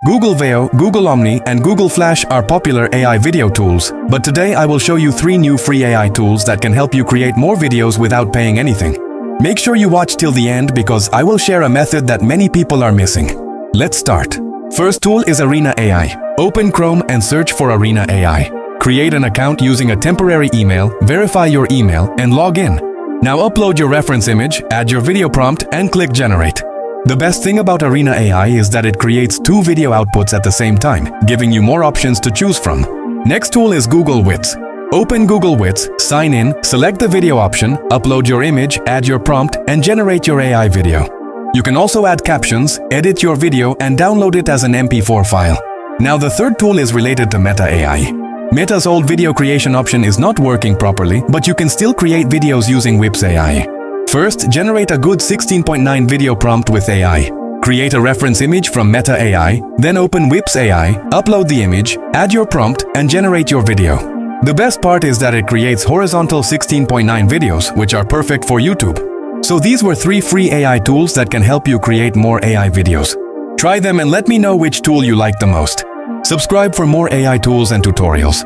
Google Veo, Google Omni, and Google Flash are popular AI video tools, but today I will show you 3 new free AI tools that can help you create more videos without paying anything. Make sure you watch till the end because I will share a method that many people are missing. Let's start. First tool is Arena AI. Open Chrome and search for Arena AI. Create an account using a temporary email, verify your email, and log in. Now upload your reference image, add your video prompt, and click Generate. The best thing about Arena AI is that it creates 2 video outputs at the same time, giving you more options to choose from. Next tool is Google Wits. Open Google Wits, sign in, select the video option, upload your image, add your prompt, and generate your AI video. You can also add captions, edit your video, and download it as an MP4 file. Now the third tool is related to Meta AI. Meta's old video creation option is not working properly, but you can still create videos using Whips AI. First, generate a good 16.9 video prompt with AI. Create a reference image from Meta AI, then open Whips AI, upload the image, add your prompt, and generate your video. The best part is that it creates horizontal 16.9 videos, which are perfect for YouTube. So these were 3 free AI tools that can help you create more AI videos. Try them and let me know which tool you like the most. Subscribe for more AI tools and tutorials.